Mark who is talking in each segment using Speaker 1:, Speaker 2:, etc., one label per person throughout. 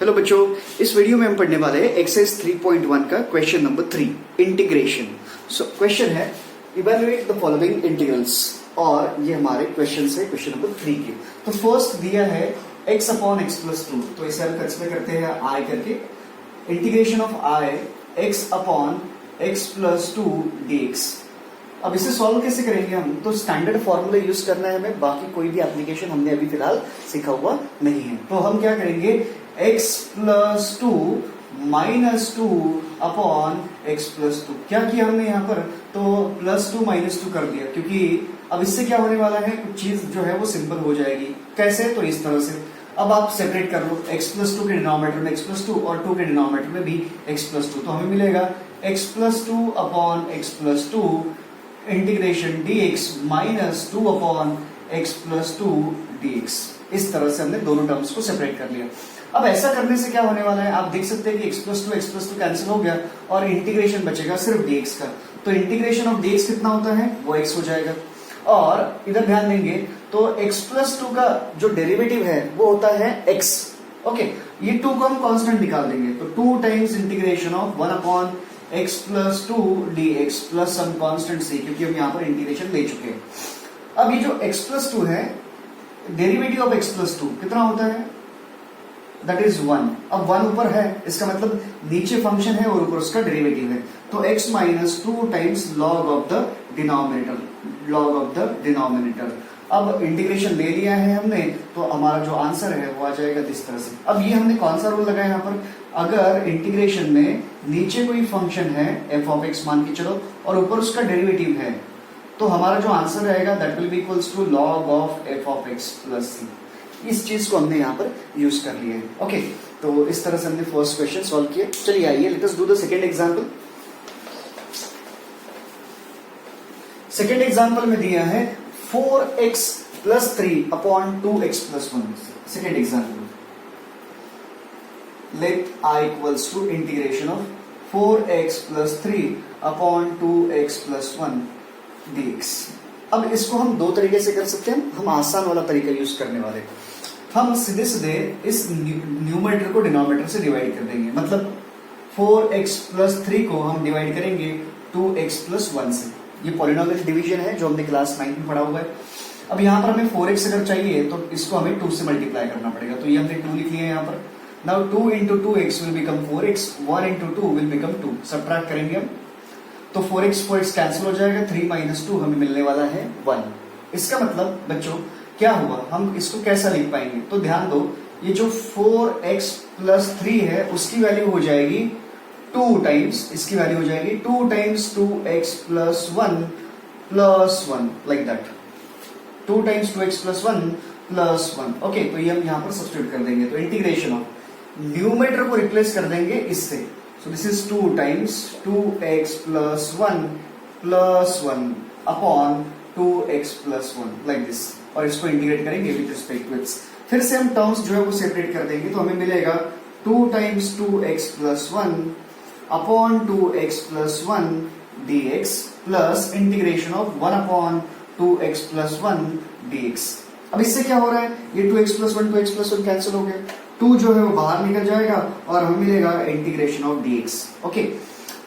Speaker 1: Hello बच्चों, इस video में हम पढ़ने वाले हैं एक्सरसाइज 3.1 का question number 3 integration. So question है इवैल्यूएट द फॉलोइंग इंटीग्रल्स, और ये हमारे क्वेश्चन है क्वेश्चन नंबर 3 के। तो फर्स्ट दिया है x अपॉन एक्स प्लस 2, तो इसे हम कंसीडर करते हैं i करके। Integration of i x upon x plus 2 dx। अब इसे सॉल्व कैसे करेंगे हम? तो स्टैंडर्ड फॉर्मूला यूज करना है हमें, बाकी कोई भी एप्लीकेशन हमने अभी फिलहाल सीखा हुआ नहीं है। तो हम क्या करेंगे, x plus 2 minus 2 upon x plus 2। क्या किया हमने यहाँ पर? तो प्लस 2 माइनस 2 कर दिया, क्योंकि अब इससे क्या होने वाला है, कुछ चीज जो है वो सिंपल हो जाएगी। कैसे? तो इस तरह से। अब आप सेपरेट कर लो, x प्लस 2 के डिनोमिनेटर में x प्लस 2 और 2 के डिनोमिनेटर में भी x प्लस 2, तो हमें मिलेगा x plus 2 upon x plus 2 integration dx minus 2 upon x plus 2 dx। इस तरह से हमने दोनों टर्म्स को सेपरेट कर लिया। अब ऐसा करने से क्या होने वाला है, आप देख सकते हैं कि x प्लस 2 कैंसिल हो गया और इंटीग्रेशन बचेगा सिर्फ dx का। तो इंटीग्रेशन ऑफ dx कितना होता है, वो x हो जाएगा। और इधर ध्यान देंगे तो x प्लस 2 का जो डेरिवेटिव है वो होता है x। ओके, ये 2 को हम कांस्टेंट निकाल देंगे, तो 2 times integration of 1 upon x plus 2 dx plus some constant से, क्योंकि हम यहाँ पर इंटीग्रेशन ले चुके हैं। अब ये जो x प्लस 2 है, डेरिवेटिव ऑफ x प्लस 2 कितना होता है, दैट इज 1। अब 1 ऊपर है, इसका मतलब नीचे फंक्शन है और ऊपर उसका डेरिवेटिव है, तो x minus 2 times log of the denominator. अब इंटीग्रेशन ले लिया है हमने, तो हमारा जो आंसर है वो आ जाएगा इस तरह से। अब ये हमने कौन सा रूल लगाया यहाँ पर, अगर इंटीग्रेशन में नीचे कोई फंक्शन है f ऑफ x मान के चलो और ऊपर उसका डेरिवेटिव है, तो हमारा जो आंसर रहेगा that will be equals to log of f of x plus c। इस चीज को हमने यहाँ पर यूज कर लिया है। ओके, तो इस तरह से हमने फर्स्ट क्वेश्चन सॉल्व किया। चलिए आइए let us do the second example. Second example में दिया है 4x plus 3 upon 2x plus 1। Second example, let i equals to integration of 4x plus 3 upon 2x plus 1 dx। अब इसको हम दो तरीके से कर सकते हैं। हम आसान वाला तरीका यूज करने वाले, हम सीधे सीधे इस न्यूमरेटर को डिनोमिनेटर से डिवाइड कर देंगे। मतलब 4x प्लस 3 को हम डिवाइड करेंगे 2x प्लस 1 से। ये पॉलिनोमियल डिवीजन है जो हमने क्लास 9 में पढ़ा हुआ है। अब यहाँ पर हमें 4x अगर चाहिए तो इसको हमें 2 से मल्टीप्लाई करना पड़ेगा, तो ये हमने 2 लिख लिया है यहाँ पर। Now 2 into 2x will become 4x, 1 into 2 will become 2। Subtract करेंगे हम, तो 4x कैंसिल हो जाएगा, 3 माइनस 2 हमें मिलने वाला है 1। इसका मतलब बच्चों क्या हुआ, हम इसको कैसा लिख पाएंगे? तो ध्यान दो, ये जो 4x प्लस 3 है उसकी वैल्यू हो जाएगी 2 टाइम्स, इसकी वैल्यू हो जाएगी 2 times 2x plus 1 plus 1, like that. 2 times 2x plus 1 plus 1। Okay, तो ये हम यहाँ पर सब्स्टिट्यूट कर देंगे, तो इंटीग्रेशन ऑफ न्यूमरेटर को रिप्लेस कर देंगे इससे। So this is 2 times 2x plus 1 plus 1 upon 2x plus 1 like this, और इसको इंटीग्रेट करेंगे विद रिस्पेक्ट टू x। फिर से हम टर्म्स जो है वो सेपरेट कर देंगे, तो हमें मिलेगा 2 times 2x plus 1 upon 2x plus 1 dx plus integration of 1 upon 2x plus 1 dx। अब इससे क्या हो रहा है, ये 2x plus 1 2x plus 1 cancel हो गया, 2 जो है वो बाहर निकल जाएगा और हमें मिलेगा इंटीग्रेशन ऑफ dx। ओके,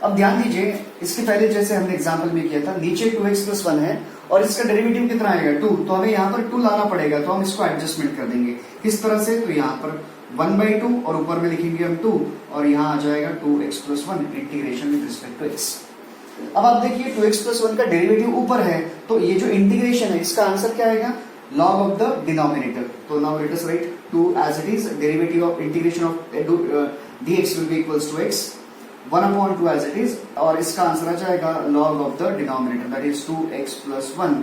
Speaker 1: अब ध्यान दीजिए, इसके पहले जैसे हमने एग्जांपल में किया था, नीचे 2x प्लस 1 है और इसका डेरिवेटिव कितना आएगा 2, तो हमें यहाँ पर 2 लाना पड़ेगा, तो हम इसको एडजस्टमेंट कर देंगे। किस तरह से? तो यहाँ पर 1/2 और ऊपर में लिखेंगे हम 2, और यहाँ आ जाएगा 2x plus 1 integration with respect to x। अब आप देखिए 2x प्लस 1 का डेरिवेटिव ऊपर है, तो ये जो इंटीग्रेशन है इसका आंसर क्या आएगा, log of the denominator। तो now let us write 2 as it is, derivative of integration of dx will be equals to x, 1 upon 2 as it is, और इसका आंसर आ जाएगा log of the denominator, that is 2x plus 1,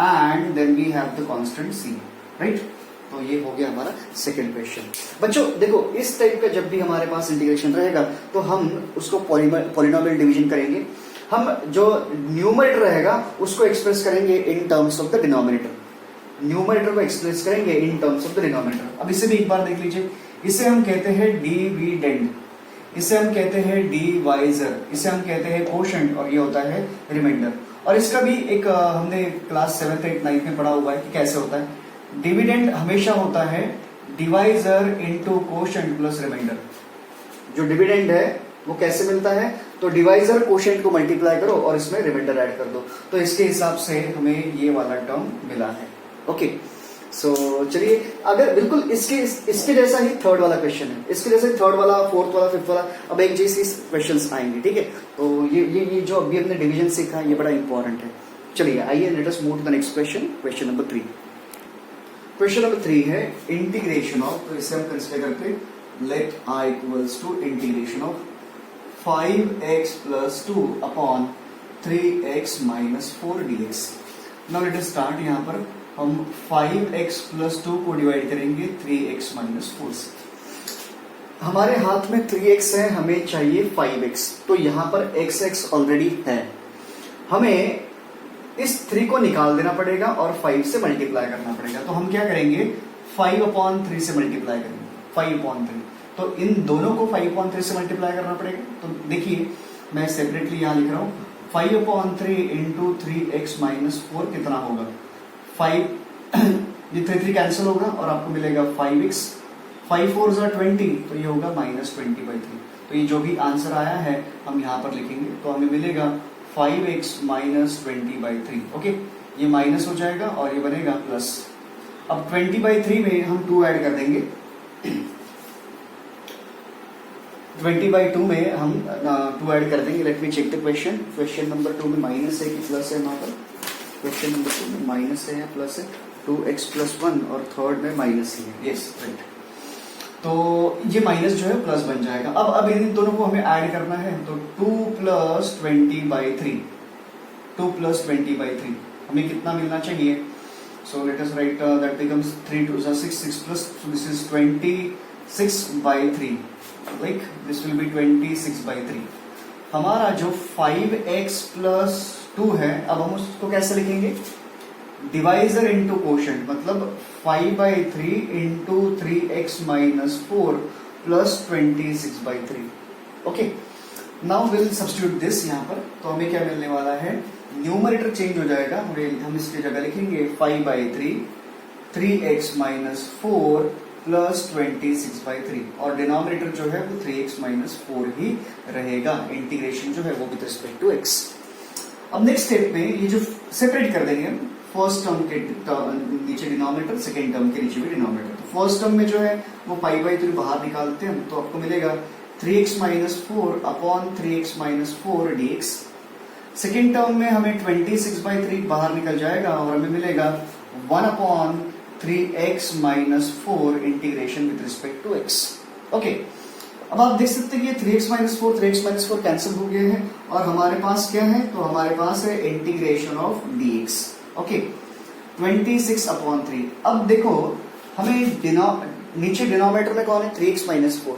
Speaker 1: and then we have the constant c, right? तो ये हो गया हमारा second question. बच्चों देखो, इस टाइप का जब भी हमारे पास इंटीग्रेशन रहेगा तो हम उसको पॉलिनोमियल डिवीजन करेंगे। हम जो न्यूमरेटर रहेगा उसको एक्सप्रेस करेंगे in terms of the denominator, numerator को एक्सप्रेस करेंगे in terms of the denominator. अब इसे भी एक बार देख लीजिए, इसे हम कहते हैं डिविडेंड, इसे हम कहते हैं डिवाइजर, इसे हम कहते हैं कोशेंट, और ये होता है रिमाइंडर। और इसका भी एक हमने क्लास 7th 8th 9th में पढ़ा हुआ है कि कैसे होता है। डिविडेंड हमेशा होता है divisor into quotient plus remainder. जो डिविडेंड है वो कैसे मिलता है, तो डिवाइजर कोशेंट को मल्टीप्लाई करो और इसमें रिमाइंडर ऐड कर दो, तो इसके हिसाब से हमें ये वाला टर्म मिला है। ओके, सो चलिए, अगर बिल्कुल इसके जैसा ही थर्ड वाला क्वेश्चन है, इसके जैसे थर्ड वाला, फोर्थ वाला, फिफ्थ वाला, अब एक जैसे क्वेश्चंस आएंगे, ठीक है। तो ये जो अभी हमने डिवीजन सीखा ये बड़ा इंपॉर्टेंट है। चलिए आइए, let us move to the next question, question number 3। Question number 3 है इंटीग्रेशन ऑफ, तो इसे हम कंसीडर करते let I equals to integration of 5x plus 2 upon 3x minus 4 dx। Now let us start। यहाँ पर हम 5x plus 2 को divide करेंगे 3x minus 4 से। हमारे हाथ में 3x है, हमें चाहिए 5x, तो यहाँ पर x ऑलरेडी है, हमें इस 3 को निकाल देना पड़ेगा और 5 से मल्टीप्लाई करना पड़ेगा। तो हम क्या करेंगे, 5/3 से मल्टीप्लाई करेंगे, 5/3। तो इन दोनों को 5/3 से मल्टीप्लाई करना पड़ेगा। तो देखिए मैं सेपरेटली यहां लिख रहा हूं, 5/3 इंटू 3x माइनस 4 कितना होगा, 5 ये 3 कैंसिल होगा और आपको मिलेगा 5x, 5 4 20, तो ये होगा -20/3। तो ये जो भी आंसर आया है हम यहाँ पर लिखेंगे, तो हमें मिलेगा 5x -20/3। ओके, ये माइनस हो जाएगा और ये बनेगा प्लस। अब 20/3 में हम 2 ऐड कर देंगे, 20/2 में हम 2 ऐड कर देंगे। Let me check the question. Question number 2 में माइनस है कि प्लस है, यहाँ पर क्वेश्चन नंबर 2 में माइनस है या प्लस है, 2x + 1, और थर्ड में माइनस ही है। यस राइट, तो ये माइनस जो है प्लस बन जाएगा। अब इन दोनों को हमें ऐड करना है, तो 2 + 20/3, 2 + 20/3 हमें कितना मिलना चाहिए। So let us right that becomes 3 2 6 6 plus, so this is 26/3, like this will be 26/3। हमारा जो 5x + 2 है, अब हम उसको कैसे लिखेंगे, डिवाइजर इनटू कोशेंट, मतलब 5/3 into 3x minus 4 plus 26/3। Okay, now will substitute this यहाँ पर, तो हमें क्या मिलने वाला है, न्यूमरेटर चेंज हो जाएगा, हम इसकी जगह लिखेंगे 5/3 3x माइनस 4 प्लस 26/3, और डिनोमिनेटर जो है वो 3x माइनस 4 ही रहेगा। इंटीग्रेशन जो है वो विद रिस्पेक्ट टू x। अब नेक्स्ट स्टेप में ये जो सेपरेट कर देंगे, फर्स्ट टर्म के नीचे डिनोमिनेटर, सेकेंड टर्म के नीचे भी डिनोमिनेटर। तो फर्स्ट टर्म में जो है वो 5/3 बाहर निकालते हैं, तो आपको मिलेगा 3x minus 4 upon 3x minus 4 dx। Second term में हमें 26/3 बाहर निकल जाएगा और हमें मिलेगा 1/3x minus 4 integration with respect to x। Okay, अब आप देख सकते हैं कि 3x minus 4 3x minus 4 cancel हो गए हैं और हमारे पास क्या है, तो हमारे पास है इंटीग्रेशन ऑफ dx। ओके, 26/3। अब देखो हमें नीचे डिनोमिनेटर में कौन है, 3x माइनस 4,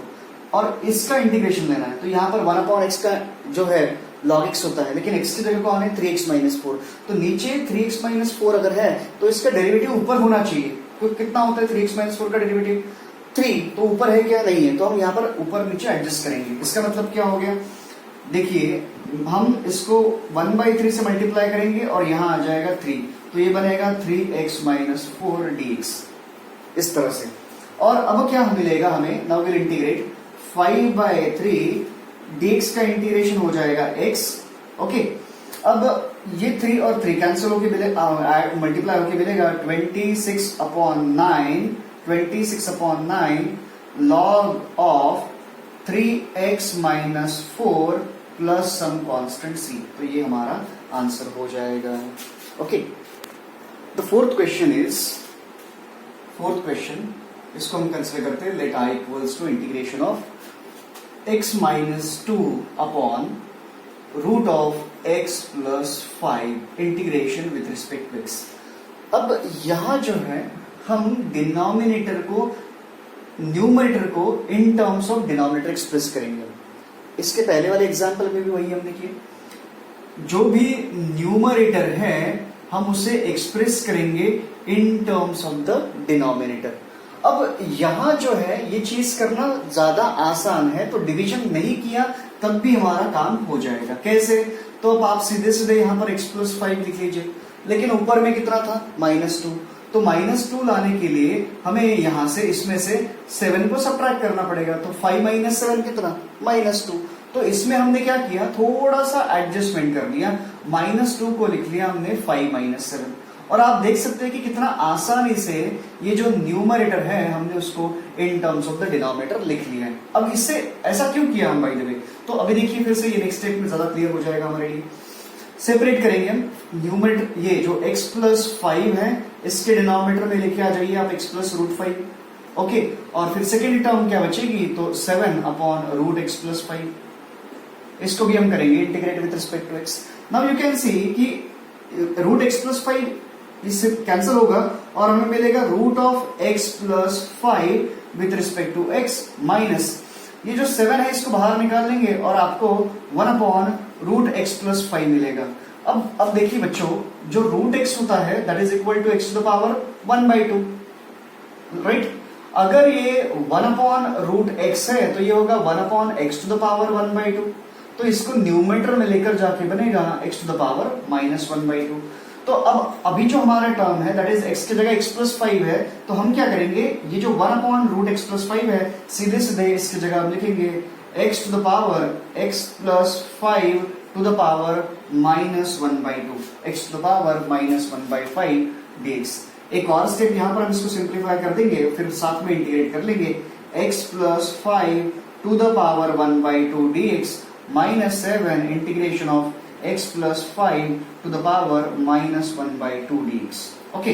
Speaker 1: और इसका इंटीग्रेशन लेना है। तो यहाँ पर 1/x का जो है log x होता है, लेकिन x की जगह कौन है, 3x माइनस 4। तो नीचे 3x माइनस 4 अगर है तो इसका डेरिवेटिव ऊपर होना चाहिए। तो कितना होता है 3x माइनस 4 का डेरिवेटिव, 3, तो ऊपर है क्या, नहीं है, तो हम यहाँ पर ऊपर नीचे एडजस्ट करेंगे। इसका मतलब क्या हो गया, देखिए हम इसको 1/3 से मल्टीप्लाई करेंगे और यहाँ आ जाएगा 3, तो ये बनेगा 3x माइनस 4 dx, इस तरह से। और अब क्या मिलेगा हमें, नाउ विल इंटीग्रेट 5/3 dx का इंटीग्रेशन हो जाएगा x। ओके, अब ये 3 और 3 कैंसिल होके मल्टीप्लाई होके मिलेगा 26/9 log of 3x minus 4 plus some constant c। तो ये हमारा आंसर हो जाएगा। ओके, द फोर्थ क्वेश्चन इसको हम कंसिडर करते हैं, let i equals to integration of x minus 2 upon root of x plus 5 integration with respect to x। अब यहां जो है हम डिनोमिनेटर को न्यूमरेटर को in terms of denominator express करेंगे। इसके पहले वाले एग्जांपल में भी वही हमने किया, जो भी न्यूमरेटर है हम उसे एक्सप्रेस करेंगे in terms of the denominator. अब यहां जो है ये चीज करना ज्यादा आसान है, तो डिवीजन नहीं किया तब भी हमारा काम हो जाएगा। कैसे, तो अब आप सीधे सीधे यहाँ पर x + 5 लिख लीजिए, लेकिन ऊपर में कितना था, -2, तो -2 लाने के लिए हमें यहां से इसमें से 7 को सब्ट्रैक्ट करना पड़ेगा। तो 5 - 7 कितना, -2। तो इसमें हमने क्या किया, थोड़ा सा एडजस्टमेंट कर दिया, -2 को लिख लिया हमने 5 - 7। और आप देख सकते हैं कि कितना आसानी से ये जो न्यूमरेटर है हमने उसको in terms of the denominator लिख लिया है। अब इससे ऐसा क्यों किया हम बाय द वे, तो अभी देखिए फिर से ये नेक्स्ट स्टेप में ज्यादा क्लियर हो जाएगा हमारे लिए। सेपरेट करेंगे हम न्यूमरेटर, ये जो x + 5 है इसके डिनोमिनेटर में लेके आ जाइए आप x + √5। ओके, और फिर सेकेंड टर्म क्या बचेगी, तो 7/√x + 5। इसको भी हम करेंगे integrate with respect to x। Now you can see कि √x + 5 इससे कैंसिल होगा और हमें मिलेगा √x + 5 with respect to x minus ये जो 7 है इसको बाहर निकाल लेंगे और आपको 1/√x + 5 मिलेगा। अब देखिए बच्चों, जो √x होता है that is equal to x to the power 1/2, right. अगर ये 1/√x है तो ये होगा 1/x to the power 1/2। तो इसको न्यूमरेटर में लेकर जाके बनेगा x to the power -1/2। तो अब अभी जो हमारा टर्म है दैट इज x की जगह x + 5 है, तो हम क्या करेंगे, ये जो 1/√x + 5 है सीधे सीधे इसकी जगह हम लिखेंगे x to the power x + 5 to the power -1/2, x to the power -1/5 dx। एक और स्टेप यहां पर हम इसको सिंप्लीफाई कर देंगे, फिर साथ में इंटीग्रेट कर लेंगे x + 5 to the power 1/2 dx -7 integration of x + 5 to the power -1/2 dx। Okay,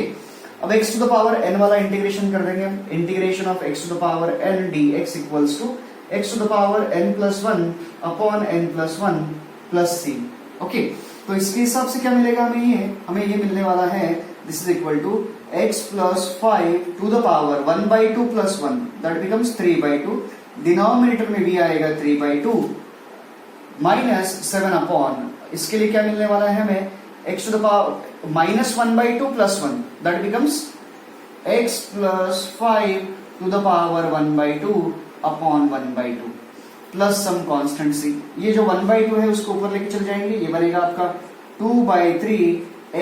Speaker 1: अब x to the power n वाला इंटीग्रेशन कर देंगे हम, integration of x to the power n dx equals to x to the power n + 1 upon n + 1 plus c। Okay, तो इसके हिसाब से क्या मिलेगा हमें ये मिलने वाला है, this is equal to x + 5 to the power 1/2 + 1 that becomes 3/2, denominator में भी आएगा 3/2 -7 अपॉन, इसके लिए क्या मिलने वाला है हमें, x to the power -1/2 + 1 that becomes x + 5 to the power 1/2 upon 1/2 plus some constant c। ये जो 1/2 है उसको ऊपर लेके चल जाएंगे, ये बनेगा आपका 2/3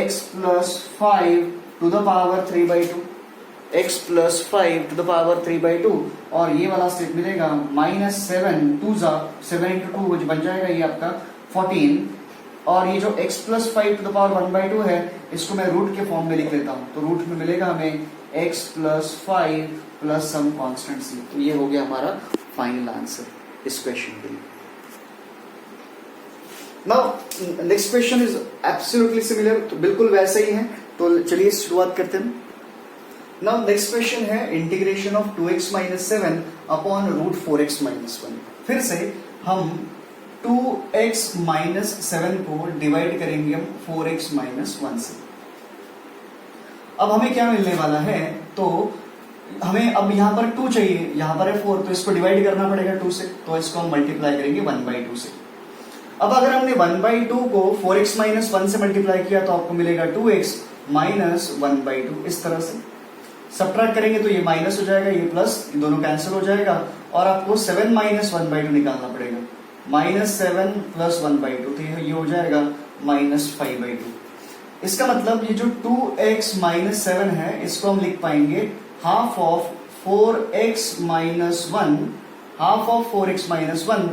Speaker 1: x + 5 to the power 3/2, x + 5 to the power 3/2, और ये वाला स्टेप मिलेगा -7 2 7 × 2 जो बन जाएगा ये आपका 14, और ये जो x + 5 to the power 1/2 है इसको मैं रूट के फॉर्म में लिख लेता हूं, तो रूट में मिलेगा हमें x + 5 plus some constant c। तो ये हो गया हमारा फाइनल आंसर इस क्वेश्चन के लिए। Now next question is absolutely similar, तो बिल्कुल वैसे ही है। तो चलिए शुरुआत करते हैं। नाउ नेक्स्ट क्वेश्चन है integration of 2x - 7 upon √4x - 1। फिर से हम 2x - 7 को डिवाइड करेंगे हम 4x - 1 से। अब हमें क्या मिलने वाला है, तो हमें अब यहाँ पर 2 चाहिए, यहाँ पर है 4, तो इसको डिवाइड करना पड़ेगा 2 से, तो इसको हम मल्टीप्लाई करेंगे 1/2 से। अब अगर हमने 1/2 को 4x - 1 से मल्टीप्लाई किया तो आपको मिलेगा 2x - 1/2, इस तरह से सब्ट्रैक्ट करेंगे तो ये माइनस हो जाएगा, ये प्लस, ये दोनों कैंसिल हो जाएगा, और आपको 7 - 1/2 निकालना पड़ेगा, -7 + 1/2, तो ये हो जाएगा -5/2। इसका मतलब ये जो 2x - 7 है इसको हम लिख पाएंगे half of 4x - 1, half of 4x - 1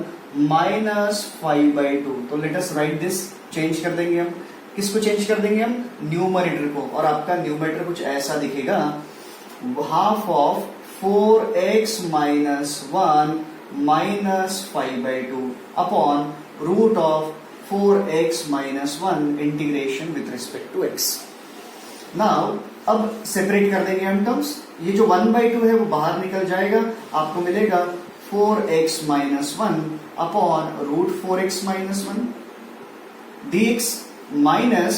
Speaker 1: -5/2। तो let us right this, change कर देंगे हम, किसको चेंज कर देंगे हम, न्यूमरेटर को, और आपका न्यूमरेटर कुछ ऐसा दिखेगा, half of 4x - 1 -5/2 upon root of 4x - 1 integration with respect to x। Now अब सेपरेट कर देंगे हम टर्म्स, ये जो 1/2 है वो बाहर निकल जाएगा, आपको मिलेगा 4x - 1 upon √4x - 1 dx minus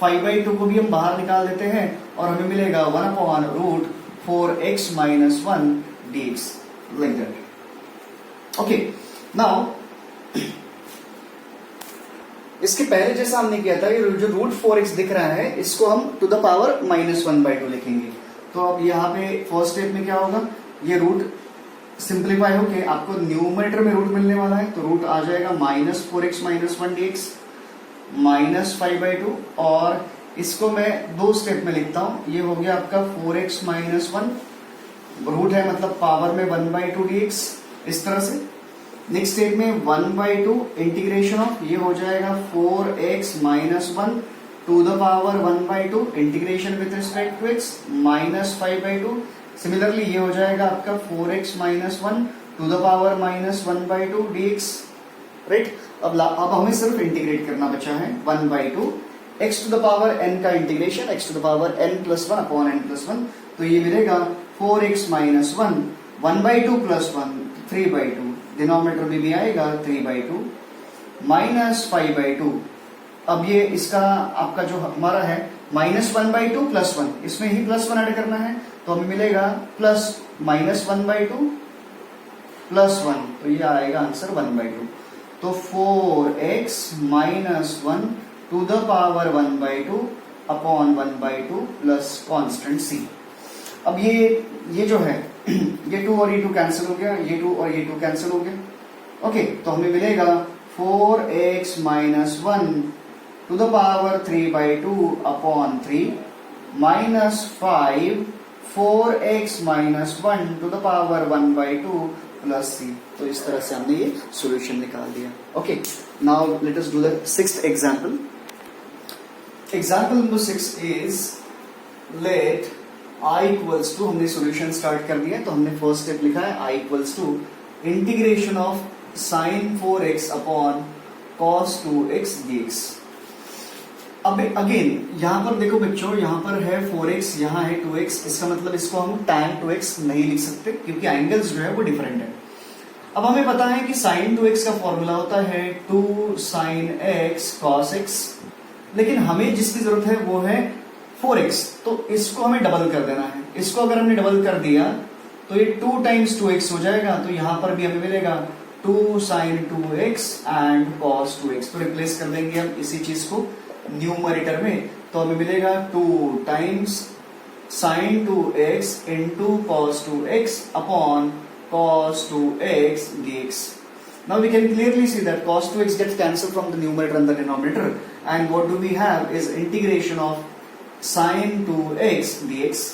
Speaker 1: 5/2 को भी हम बाहर निकाल देते हैं और हमें मिलेगा 1 upon √4x - 1 dx, like that. Okay, now इसके पहले जैसा हमने किया था, ये जो √4x दिख रहा है इसको हम टू द पावर -1/2 लिखेंगे। तो अब यहाँ पे फर्स्ट स्टेप में क्या होगा, ये रूट सिंप्लीफाई होके आपको न्यूमरेटर में रूट मिलने वाला है, तो रूट आ जाएगा -4x - 1 dx -5/2, और इसको मैं दो स्टेप में लिखता हूं। ये हो गया आपका 4x माइनस 1, रूट है मतलब पावर में 1/2 dx, इस तरह से। नेक्स्ट स्टेप में 1/2 इंटीग्रेशन ऑफ, ये हो जाएगा 4x minus 1 to the power 1/2 integration with respect to x minus 5/2। Similarly ये हो जाएगा आपका 4x minus 1 to the power minus 1/2 dx, right. अब हमें सिर्फ इंटीग्रेट करना बचा है 1/2 x to the power n का integration x to the power n+1 upon n+1, तो ये मिलेगा 4x माइनस 1 1/2 प्लस 1 3/2, डिनोमिनेटर में भी आएगा 3/2 माइनस 5/2। अब ये इसका आपका जो हमारा है माइनस 1/2 प्लस 1, इसमें ही प्लस 1 ऐड करना है, तो हमें मिलेगा प्लस माइनस 1/2 प्लस 1, तो ये आएगा आंसर 1/2। तो 4x minus 1 to the power 1/2 upon 1/2 plus constant c। अब ये जो है ये 2 और ये 2 कैंसिल हो गया, ये 2 और ये 2 कैंसिल हो गया। ओके, तो हमें मिलेगा 4x minus 1 to the power 3/2 upon 3 minus 5 4x minus 1 to the power 1/2 plus c। तो इस तरह से हमने ये सॉल्यूशन निकाल दिया। Okay, now let us do the sixth example. Example number 6 is let i equals to, हमने सॉल्यूशन स्टार्ट कर दिया, तो हमने फर्स्ट स्टेप लिखा है i equals to integration of sine 4x upon cos 2x dx। अब अगेन यहां पर देखो बच्चों, यहां पर है 4x, यहां है 2x, इसका मतलब इसको हम tan 2x नहीं लिख सकते क्योंकि एंगल्स जो है वो डिफरेंट है। अब हमें पता है कि sin 2x का फॉर्मूला होता है 2 sin x cos x, लेकिन हमें जिसकी जरूरत है वो है 4x, तो इसको हमें डबल कर देना है। इसको अगर हमने डबल कर दिया तो ये 2 टाइम्स 2x हो जाएगा, तो यहां पर भी हमें मिलेगा 2 sin 2x and cos 2x। तो रिप्लेस कर देंगे हम इसी चीज को न्यूमरेटर में, तो हमें मिलेगा 2 times sin 2x into cos 2x upon cos 2x dx। Now we can clearly see that cos 2x gets cancelled from the numerator and the denominator, and what do we have is integration of sin 2x dx.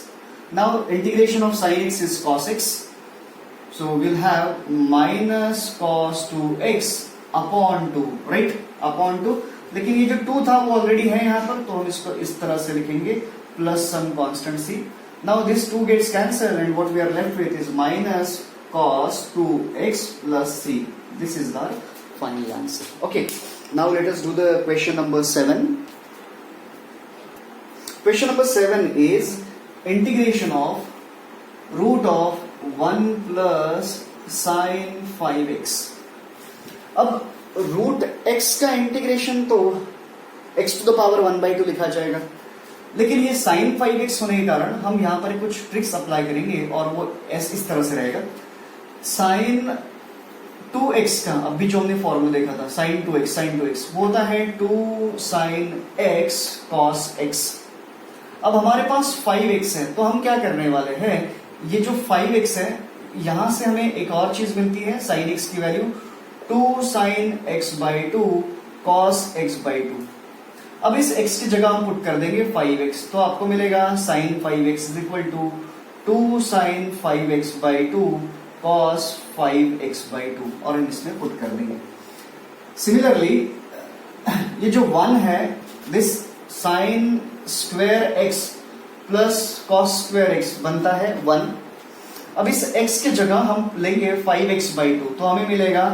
Speaker 1: Now integration of sin x is cos x, so we'll have minus cos 2x upon 2, right, upon 2। लेकिन ये जो 2 था वो already है यहाँ पर, तो हम इसको इस तरह से लिखेंगे plus some constant c। Now this 2 gets cancel and what we are left with is minus cos 2x plus c। This is the final answer. Okay, now let us do the question number 7. Question number 7 is integration of root of 1 plus sin 5x। अब root x का integration तो x to the power 1/2 लिखा जाएगा, लेकिन ये sin 5x होने के कारण हम यहाँ पर कुछ ट्रिक्स अप्लाई करेंगे और वो इस तरह से रहेगा। sin 2x का अभी जो हमने फॉर्मूला देखा था sin 2x वो होता है 2 sin x cos x। अब हमारे पास 5x है, तो हम क्या करने वाले हैं, ये जो 5x है यहां से हमें एक और चीज मिलती है sin x की value 2 sin x/2 cos x/2। अब इस x की जगह हम पुट कर देंगे 5x, तो आपको मिलेगा sin 5x is equal to 2 sin 5x/2 cos 5x/2, और हम इसमें पुट कर देंगे। सिमिलरली ये जो 1 है, this sin square x plus cos square x बनता है 1। अब इस x की जगह हम लेंगे 5x/2, तो हमें मिलेगा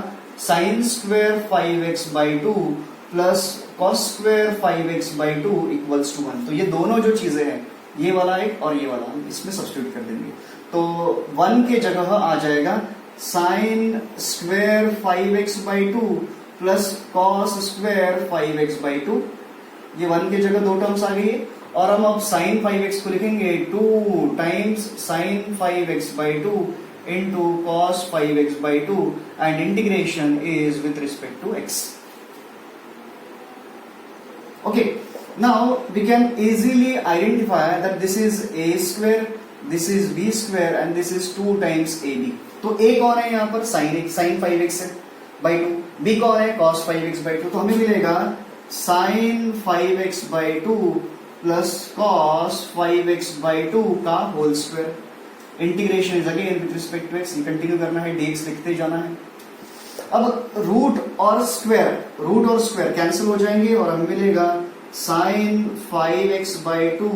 Speaker 1: sin square 5x/2 plus cos square 5x/2 equals to 1। तो ये दोनों जो चीजें हैं, ये वाला एक और ये वाला, हम इसमें सब्स्टिट्यूट कर देंगे, तो 1 के जगह आ जाएगा sin square 5x/2 plus cos square 5x/2। ये 1 के जगह 2 टर्म्स आ गई है, और हम अब sin 5x को लिखेंगे 2 times sin 5x/2 into cos 5x/2 and integration is with respect to x. Okay, now we can easily identify that this is a square, this is b square and this is 2 times ab। तो a कौन है यहाँ पर, sin 5x है by 2, b कौन है cos 5x/2, तो हमें मिलेगा sin 5x/2 plus cos 5x by 2 का whole square. Integration is again with respect to x, ये कंटिन्यू करना है, dx लिखते जाना है। अब रूट और स्क्वायर कैंसिल हो जाएंगे और हमें मिलेगा sine 5x by 2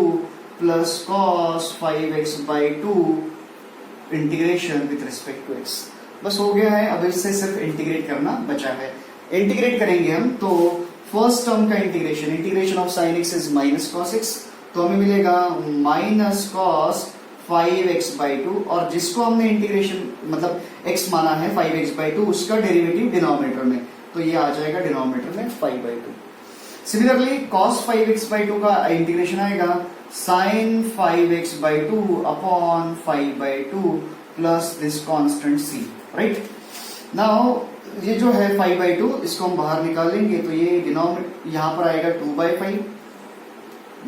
Speaker 1: plus cos 5x by 2 integration with respect to x। बस हो गया है, अब इससे सिर्फ इंटीग्रेट करना बचा है। इंटीग्रेट करेंगे हम तो फर्स्ट टर्म का integration of sign x is minus cos x, तो हमें मिलेगा माइनस कॉस 5x बाई 2, और जिसको हमने इंटीग्रेशन मतलब x माना है 5x बाई 2, उसका डेरिवेटिव डिनोमिनेटर में, तो ये आ जाएगा डिनोमिनेटर में 5 by 2। Similarly cos 5x by 2 का इंटीग्रेशन आएगा sine 5x by 2 upon 5 by 2 plus this constant c, right. Now ये जो है 5 बाई 2, इसको हम बाहर निकालेंगे तो ये डिनोमिनेटर यहां पर आएगा 2 बाई 5,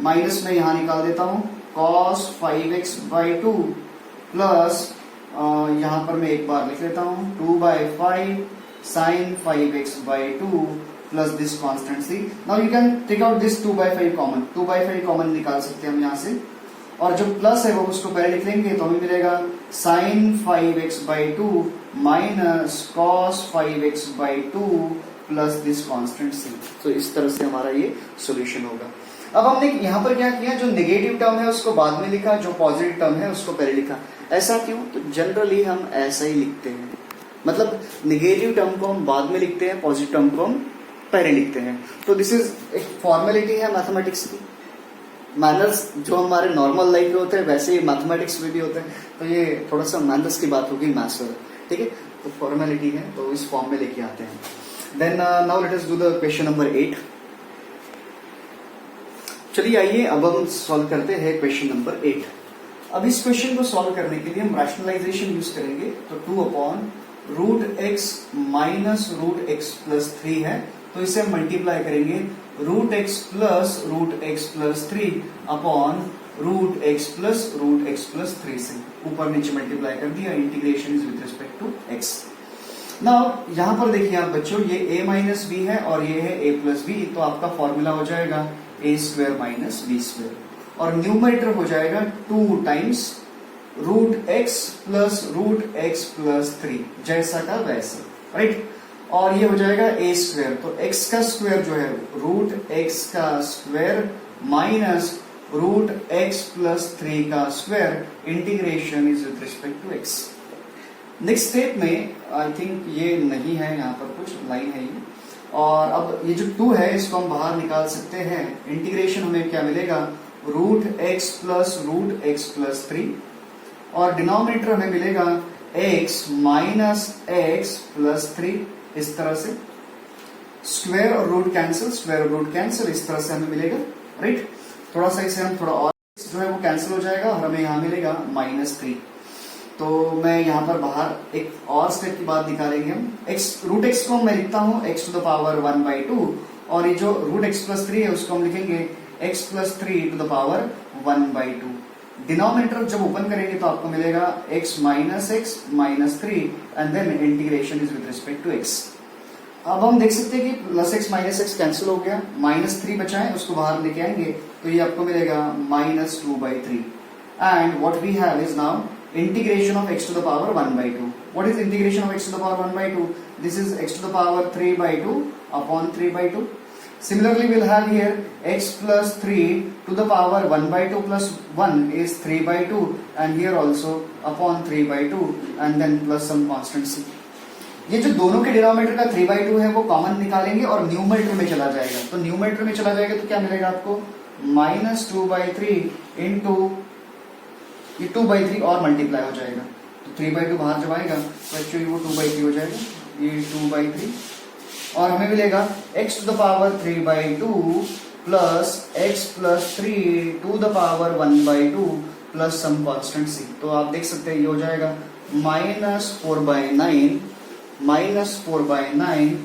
Speaker 1: माइनस में यहां निकाल देता हूं cos 5x बाई 2 प्लस यहां पर मैं एक बार लिख लेता हूं 2 by 5 sine 5x by 2 plus this constant c। Now you can take out this 2 by 5 common, 2 by 5 common निकाल सकते हैं हम यहां से, और जो प्लस है वो उसको पहले लिख लेंगे तो हमें मिलेगा sine 5x by 2 minus cos 5x by 2 plus this constant c। तो इस तरह से हमारा ये सॉल्यूशन होगा। अब हमने यहाँ पर क्या किया, जो नेगेटिव टर्म है उसको बाद में लिखा, जो पॉजिटिव टर्म है उसको पहले लिखा। ऐसा क्यों? तो जनरली हम ऐसा ही लिखते हैं, मतलब नेगेटिव टर्म को हम बाद में लिखते हैं, पॉजिटिव टर्म को हम पहले लिखते हैं। तो दिस इज एक फॉर्मेलिटी है मैथमेटिक्स की, मैनर्स जो हमारे नॉर्मल लाइफ में होते हैं वैसे ही मैथमेटिक्स में भी होते हैं। तो ये थोड़ा सा मैनर्स की बात होगी मैथ्स में, ठीक है। तो फॉर्मेलिटी है, तो इस फॉर्म में लेके आते हैं। Then now let us do the question number 8। चलिए आइए अब हम सॉल्व करते हैं क्वेश्चन नंबर 8। अब इस क्वेश्चन को सॉल्व करने के लिए हम रैशनलाइजेशन यूज करेंगे। तो 2 upon root x minus root x plus 3 है, तो इसे हम मल्टीप्लाई करेंगे root x plus 3 upon root x plus 3 से ऊपर नीचे मल्टीप्लाई कर दिया। Integration is with respect to x. Now यहां पर देखिए आप बच्चों, ये a माइनस बी है और ये है a प्लस बी, तो आपका फॉर्मूला हो जाएगा a square minus B square, और न्यूमरेटर हो जाएगा 2 टाइम्स रूट एक्स प्लस 3, जैसा का वैसा, राइट। और ये हो जाएगा a स्क्वायर, तो x का स्क्वायर जो है रूट एक्स का square minus root x plus 3 का square, integration is with respect to x। Next step में आई थिंक ये नहीं है, यहाँ पर कुछ लाइन है ये, और अब ये जो 2 है इसको हम बाहर निकाल सकते हैं। इंटीग्रेशन हमें क्या मिलेगा, रूट एक्स प्लस 3, और डिनोमिनेटर हमें मिलेगा x माइनस एक्स प्लस 3, इस तरह से। स्क्वायर और रूट कैंसिल, इस तरह से हमें मिलेगा, राइट। थोड़ा सा इसे हम थोड़ा और जो है वो कैंसिल हो जाएगा और हमें यहाँ मिलेगा -3। तो मैं यहाँ पर बाहर एक और स्टेप की बात निकालेंगे हम। रूट एक्स को मैं लिखता हूँ x टू द पावर 1/2, और ये जो रूट एक्स प्लस 3 है उसको हम लिखेंगे x plus 3 to the power 1/2। Denominator जब ओपन करेंगे तो आपको मिलेगा x minus 3 and then integration is with respect to x। अब हम देख सकते हैं कि plus x minus x cancel हो गया, -3 बचा है, उसको बाहर लेके आएंगे तो ये आपको मिलेगा -2/3, and what we have is now integration of x to the power 1/2. What is integration of x to the power 1/2? This is x to the power 3/2 upon 3/2. Similarly, we'll have here x plus 3 to the power 1/2 plus 1 is 3/2, and here also upon 3/2 and then plus some constant c. ये जो दोनों के denominator का 3/2 है वो common निकालेंगे और numerator में चला जाएगा। तो न्यूमरेटर में चला जाएगा तो क्या मिलेगा आपको, -2/3 इंटू ये 2/3 और मल्टीप्लाई हो जाएगा, तो 3/2 बाहर जब आएगा तो एक्चुअली वो 2/3 हो जाएगा, ये 2/3, और हमें मिलेगा x to the power 3/2 plus x plus 3 to the power 1/2 plus some constant c। तो आप देख सकते हैं ये हो जाएगा -4/9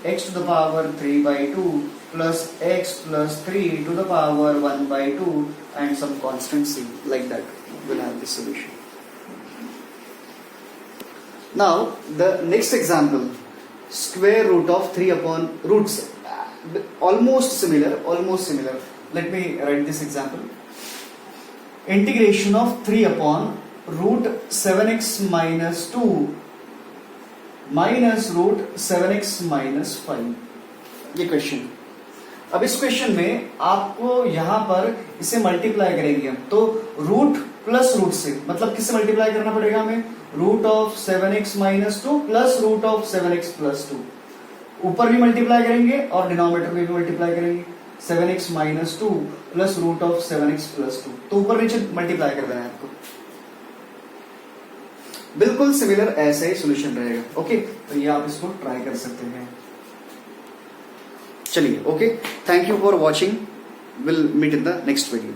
Speaker 1: x to the power 3/2 plus x plus 3 to the power 1/2 and some constant c, like that we'll have this solution. Now the next example, square root of 3 upon roots, almost similar, let me write this example. Integration of 3 upon root 7x minus 2 minus root 7x minus 5. ये question. अब इस question में आपको यहां पर इसे multiply करेंगे हम, तो रूट प्लस रूट से, मतलब किससे मल्टीप्लाई करना पड़ेगा हमें? Root of 7x minus 2 plus root of 7x plus 2. ऊपर भी मल्टीप्लाई करेंगे और डिनोमिनेटर में भी मल्टीप्लाई करेंगे. 7x minus 2 plus root of 7x plus 2. तो ऊपर नीचे मल्टीप्लाई कर देना है आपको. बिल्कुल सिमिलर ऐसा ही सोल्यूशन रहेगा. ओके, तो ये आप इसको ट्राई कर सकते हैं. चलिए, okay, thank you for watching. Will meet in the next video.